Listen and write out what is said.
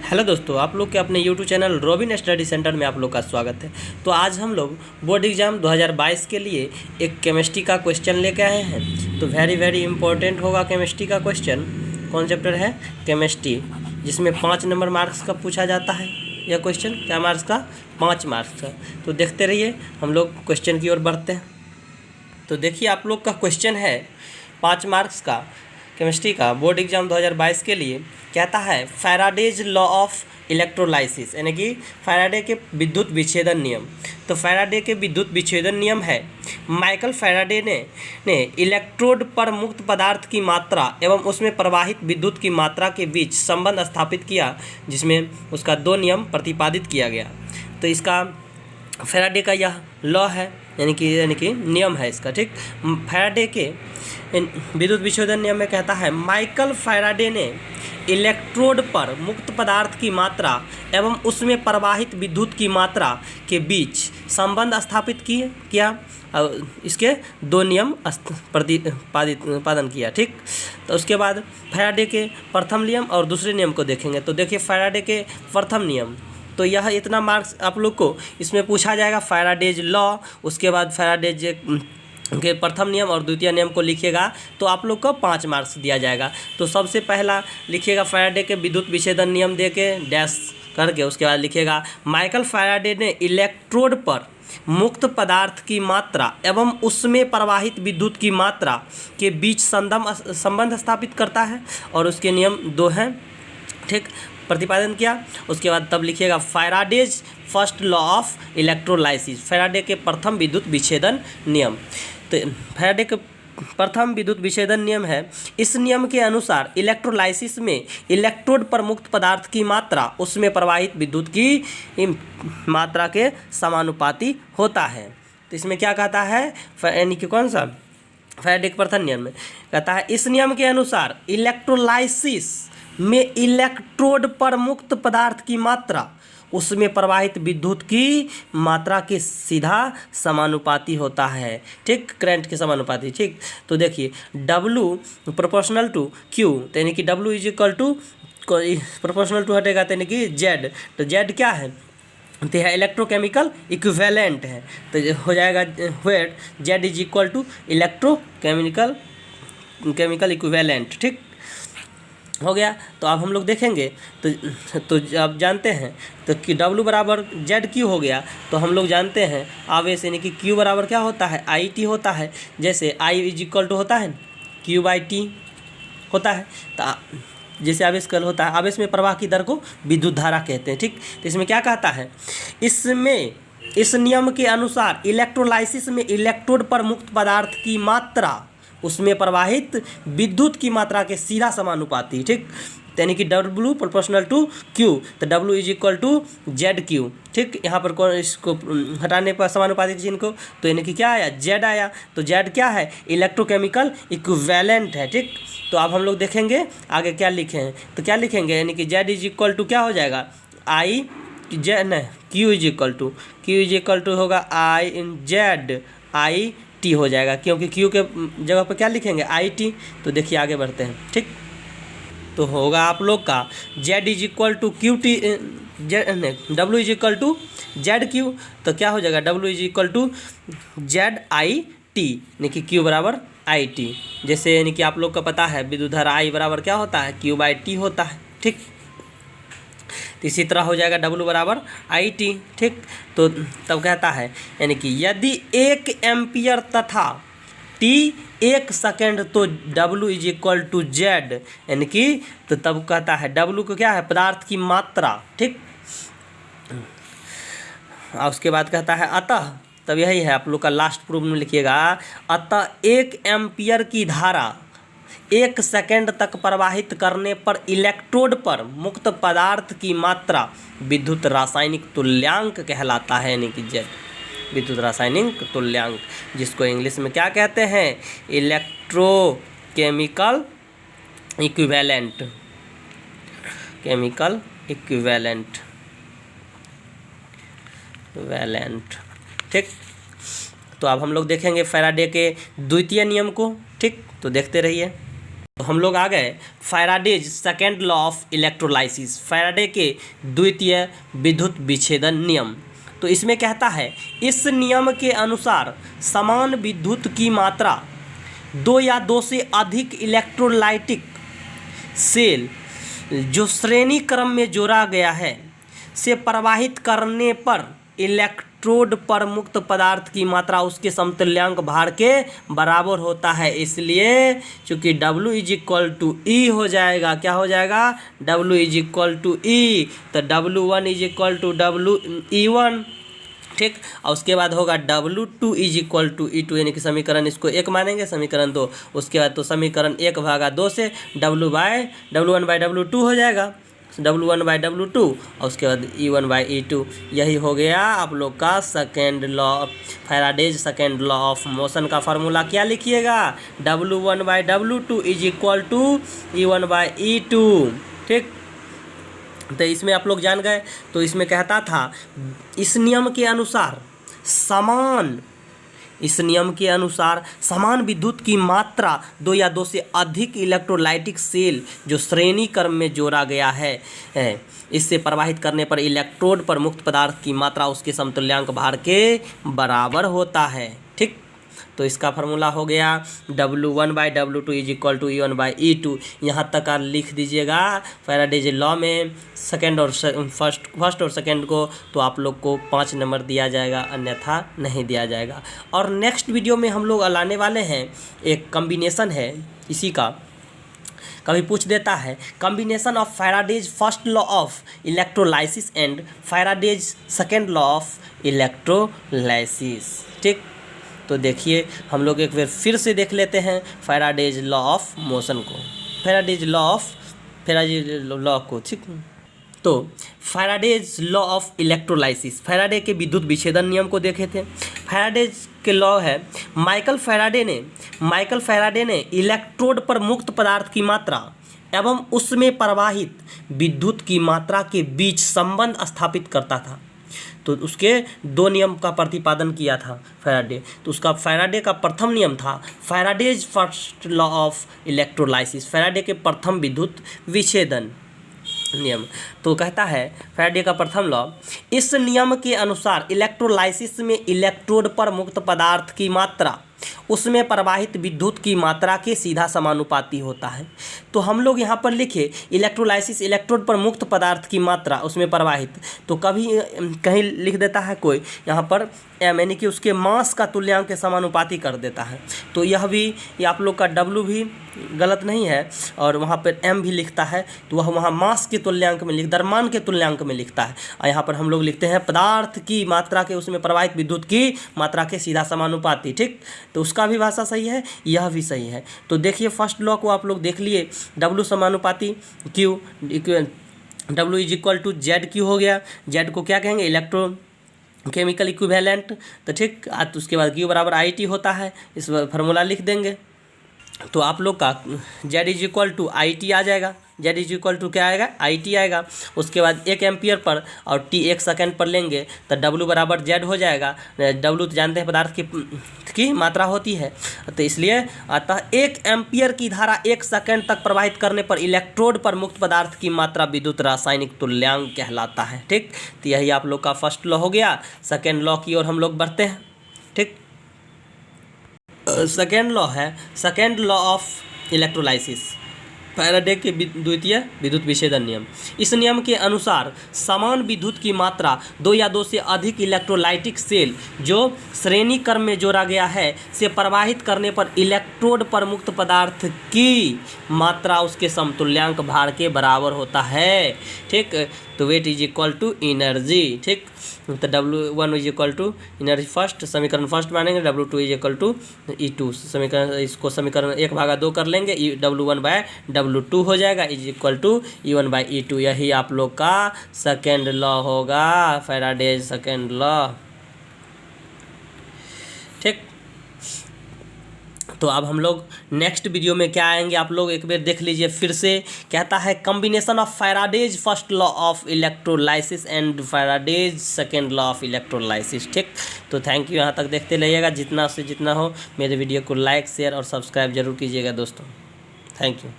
Hello दोस्तों, आप लोग के अपने YouTube channel robin study centre में आप लोग का स्वागत है। तो आज हम लोग बोर्ड एग्ज़ाम 2022 के लिए एक केमिस्ट्री का क्वेश्चन लेके आए हैं। तो वेरी इंपॉर्टेंट होगा केमिस्ट्री का क्वेश्चन। कौन चैप्टर है? केमिस्ट्री, जिसमें 5 नंबर मार्क्स का पूछा जाता है। यह क्वेश्चन क्या मार्क्स का? 5 मार्क्स का। तो देखते रहिए, हम लोग क्वेश्चन की ओर बढ़ते हैं। तो देखिए, आप लोग का क्वेश्चन है 5 मार्क्स का केमिस्ट्री का बोर्ड एग्जाम 2022 के लिए। कहता है फैराडेज लॉ ऑफ इलेक्ट्रोलाइसिस, यानी कि फैराडे के विद्युत विच्छेदन नियम। तो फैराडे के विद्युत विच्छेदन नियम है, माइकल फैराडे ने इलेक्ट्रोड पर मुक्त पदार्थ की मात्रा एवं उसमें प्रवाहित विद्युत की मात्रा के बीच संबंध स्थापित किया, जिसमें उसका 2 नियम प्रतिपादित किया गया। तो इसका फैराडे का यह लॉ है, यानी कि नियम है इसका। ठीक, फैराडे के विद्युत विच्छेदन नियम में कहता है माइकल फैराडे ने इलेक्ट्रोड पर मुक्त पदार्थ की मात्रा एवं उसमें प्रवाहित विद्युत की मात्रा के बीच संबंध स्थापित किया और इसके 2 नियम प्रतिपादन किया। ठीक, तो उसके बाद फैराडे के प्रथम नियम और दूसरे नियम को देखेंगे। तो देखिए, फैराडे के प्रथम नियम, तो यह इतना मार्क्स आप लोग को इसमें पूछा जाएगा, फैराडेज लॉ। उसके बाद फैराडेज के प्रथम नियम और द्वितीय नियम को लिखिएगा तो आप लोग को 5 मार्क्स दिया जाएगा। तो सबसे पहला लिखिएगा फैराडे के विद्युत विच्छेदन नियम दे के डैश करके, उसके बाद लिखिएगा माइकल फैराडे ने इलेक्ट्रोड पर मुक्त पदार्थ की मात्रा एवं उसमें प्रवाहित विद्युत की मात्रा के बीच संबंध स्थापित करता है और उसके नियम 2 हैं। ठीक, प्रतिपादन किया। उसके बाद तब लिखिएगा Faraday's first law of electrolysis, Faraday के प्रथम विद्युत विच्छेदन नियम। तो फैराडे के प्रथम विद्युत विच्छेदन नियम है, इस नियम के अनुसार इलेक्ट्रोलाइसिस में इलेक्ट्रोड पर मुक्त पदार्थ की मात्रा उसमें प्रवाहित विद्युत की मात्रा के समानुपाती होता है। तो इसमें क्या कहता है, यानी कि कौन सा? फैराडे के प्रथम नियम में कहता है इस नियम के अनुसार इलेक्ट्रोलाइसिस में इलेक्ट्रोड पर मुक्त पदार्थ की मात्रा उसमें प्रवाहित विद्युत की मात्रा के सीधा समानुपाती होता है। ठीक, करंट के समानुपाती। ठीक, तो देखिए W प्रोपोर्शनल टू Q, यानी कि W is equal to proportional to हटेगा तो यानी कि Z। तो Z क्या है? तो यह इलेक्ट्रोकेमिकल इक्विवेलेंट है, तो हो जाएगा weight Z is equal to electrochemical equivalent. ठीक हो गया। तो अब हम लोग देखेंगे तो अब जानते हैं तो कि W बराबर ZQ हो गया। तो हम लोग जानते हैं आवेश, यानी कि Q बराबर क्या होता है? IT होता है। जैसे I इज इक्वल टू होता है Q/T होता है। तो जैसे आवेश कल होता है, आवेश में प्रवाह की दर को विद्युत धारा कहते हैं। ठीक, तो इसमें क्या कहता है, इसमें इस नियम के अनुसार इलेक्ट्रोलाइसिस में इलेक्ट्रोड पर मुक्त पदार्थ की मात्रा उसमें प्रवाहित विद्युत की मात्रा के सीधा समानुपाती। ठीक, यानी कि W प्रोपोर्शनल टू Q, तो W is equal to ZQ। ठीक, यहाँ पर कौन इसको हटाने पर समानुपाती चिन्ह को, तो यानी कि क्या आया? Z आया। तो Z क्या है? इलेक्ट्रोकेमिकल इक्विवेलेंट है। ठीक, तो अब हम लोग देखेंगे आगे क्या लिखे हैं। तो क्या लिखेंगे, यानी कि Z इज इक्वल टू क्या हो जाएगा? Q इज इक्वल टू होगा I/Z/IT हो जाएगा, क्योंकि Q के जगह पर क्या लिखेंगे? IT। तो देखिए आगे बढ़ते हैं। ठीक, तो होगा आप लोग का Z is equal to QT, W is equal to ZQ। तो क्या हो जाएगा? W is equal to ZIT, यानी कि Q बराबर IT। जैसे यानी कि आप लोग को पता है विद्युत धारा I बराबर क्या होता है? Q/T होता है। ठीक, तो इसी तरह हो जाएगा W बराबर IT। ठीक, तो तब कहता है यानी कि यदि 1 एम्पियर तथा T 1 सेकेंड तो W is equal to Z, यानी कि तो तब कहता है W को क्या है? पदार्थ की मात्रा। ठीक, और उसके बाद कहता है अतः, तब यही है आप लोग का लास्ट प्रूफ में लिखिएगा, अतः 1 एम्पियर की धारा 1 सेकेंड तक प्रवाहित करने पर इलेक्ट्रोड पर मुक्त पदार्थ की मात्रा विद्युत रासायनिक तुल्यांक कहलाता है, यानी कि Z विद्युत रासायनिक तुल्यांक, जिसको इंग्लिश में क्या कहते हैं? Electrochemical equivalent, chemical equivalent. ठीक, तो अब हम लोग देखेंगे फैराडे के द्वितीय नियम को। ठीक, तो देखते रहिए। तो हम लोग आ गए Faraday's second law of electrolysis, Faraday के द्वितीय विद्युत विच्छेदन नियम। तो इसमें कहता है इस नियम के अनुसार समान विद्युत की मात्रा दो या दो से अधिक इलेक्ट्रोलाइटिक सेल जो श्रेणी क्रम में जोड़ा गया है से प्रवाहित करने पर इलेक्ट्रोड पर मुक्त पदार्थ की मात्रा उसके समतुल्यांक भार के बराबर होता है। इसलिए चूंकि W इज इक्वल टू ई हो जाएगा, क्या हो जाएगा, W इज इक्वल टू ई, तो W1 is equal to E1, ठीक। और उसके बाद होगा W2 is equal to E2, यानी कि समीकरण इसको एक मानेंगे, समीकरण 2। उसके बाद तो समीकरण 1/2 से W1/W2 हो जाएगा, W1/W2, और उसके बाद E1/E2। यही हो गया आप लोग का second law, Faraday's second law of motion का फार्मूला। क्या लिखिएगा, W1/W2 is equal to E1/E2, ठीक। तो इसमें आप लोग जान गए। तो इसमें कहता था इस नियम के अनुसार समान विद्युत की मात्रा दो या दो से अधिक इलेक्ट्रोलाइटिक सेल जो श्रेणी क्रम में जोड़ा गया है इससे प्रवाहित करने पर इलेक्ट्रोड पर मुक्त पदार्थ की मात्रा उसके समतुल्यांक भार के बराबर होता है, ठीक। तो इसका फार्मूला हो गया W1/W2 is equal to E1/E2। यहाँ तक आप लिख दीजिएगा फैराडेज लॉ में सेकंड और फर्स्ट और सेकंड को तो आप लोग को 5 नंबर दिया जाएगा, अन्यथा नहीं दिया जाएगा। और नेक्स्ट वीडियो में हम लोग लाने वाले हैं एक कॉम्बिनेशन है इसी का, कभी पूछ देता है combination of Faraday's first law of electrolysis and Faraday's second law of electrolysis, ठीक। तो देखिए हम लोग एक बार फिर से देख लेते हैं फैराडेज लॉ ऑफ मोशन को, फैराडेज लॉ को, ठीक। तो Faraday's law of electrolysis, Faraday के विद्युत विच्छेदन नियम को देखे थे। फैराडेज के लॉ है माइकल फैराडे ने इलेक्ट्रोड पर मुक्त पदार्थ की मात्रा एवं उसमें प्रवाहित विद्युत की मात्रा के बीच संबंध स्थापित करता था। तो उसके 2 नियम का प्रतिपादन किया था फैराडे। तो उसका फैराडे का प्रथम नियम था Faraday's first law of electrolysis, Faraday के प्रथम विद्युत विच्छेदन नियम। तो कहता है फैराडे का प्रथम लॉ, इस नियम के अनुसार इलेक्ट्रोलाइसिस में इलेक्ट्रोड पर मुक्त पदार्थ की मात्रा उसमें प्रवाहित विद्युत की मात्रा के सीधा समानुपाती होता है। तो हम लोग यहाँ पर लिखे इलेक्ट्रोलाइसिस, इलेक्ट्रोड पर मुक्त पदार्थ की मात्रा उसमें प्रवाहित, तो कभी कहीं लिख देता है कोई यहाँ पर m, यानी कि उसके मास का तुल्यांक के समानुपाती कर देता है। तो यह भी, ये आप लोग का W भी गलत नहीं है, और वहाँ पर m भी लिखता है, तो वह वहाँ मास के तुल्यांक में द्रव्यमान के तुल्यांक में लिखता है। और यहाँ पर हम लोग लिखते हैं पदार्थ की मात्रा के उसमें प्रवाहित विद्युत की मात्रा के सीधा समानुपाती, ठीक। तो उसका भी भाषा सही है, यह भी सही है। तो देखिए फर्स्ट लॉ को आप लोग देख लिए, W समानुपाती Q, W is equal to ZQ हो गया। Z को क्या कहेंगे, इलेक्ट्रो केमिकल इक्विवेलेंट, तो ठीक। तो उसके बाद Q बराबर IT होता है, इस फार्मूला लिख देंगे। तो आप लोग का Z is equal to IT आ जाएगा, Z इज इक्वल टू क्या आएगा, IT आएगा। उसके बाद 1 एम्पियर पर और T 1 सेकेंड पर लेंगे तो W बराबर Z हो जाएगा। W तो जानते हैं पदार्थ की मात्रा होती है, तो इसलिए अतः 1 एम्पियर की धारा 1 सेकेंड तक प्रवाहित करने पर इलेक्ट्रोड पर मुक्त पदार्थ की मात्रा विद्युत रासायनिक तुल्यांक कहलाता है, ठीक। तो यही आप लोग का फर्स्ट लॉ हो गया। सेकेंड लॉ की ओर हम लोग बढ़ते हैं, ठीक। सेकेंड लॉ है second law of electrolysis, Faraday के द्वितीय विद्युत विच्छेदन नियम। इस नियम के अनुसार समान विद्युत की मात्रा दो या दो से अधिक इलेक्ट्रोलाइटिक सेल जो श्रेणी क्रम में जोड़ा गया है से प्रवाहित करने पर इलेक्ट्रोड पर मुक्त पदार्थ की मात्रा उसके समतुल्यांक भार के बराबर होता है, ठीक। तो weight is equal to energy, ठीक। तो W1 is equal to energy first, समीकरण फर्स्ट मानेंगे। W2 is equal to E2, समीकरण इसको समीकरण 1/2 कर लेंगे, W1/W2 हो जाएगा इज इक्वल टू E1/E2। यही आप लोग का सेकेंड लॉ होगा, फैराडेज सेकेंड लॉ, ठीक। तो अब हम लोग नेक्स्ट वीडियो में क्या आएंगे आप लोग एक बार देख लीजिए फिर से। कहता है combination of Faraday's first law of electrolysis and Faraday's second law of electrolysis, ठीक। तो थैंक यू, यहाँ तक देखते रहिएगा, जितना से जितना हो मेरे वीडियो को लाइक शेयर और सब्सक्राइब जरूर कीजिएगा दोस्तों। Thank you.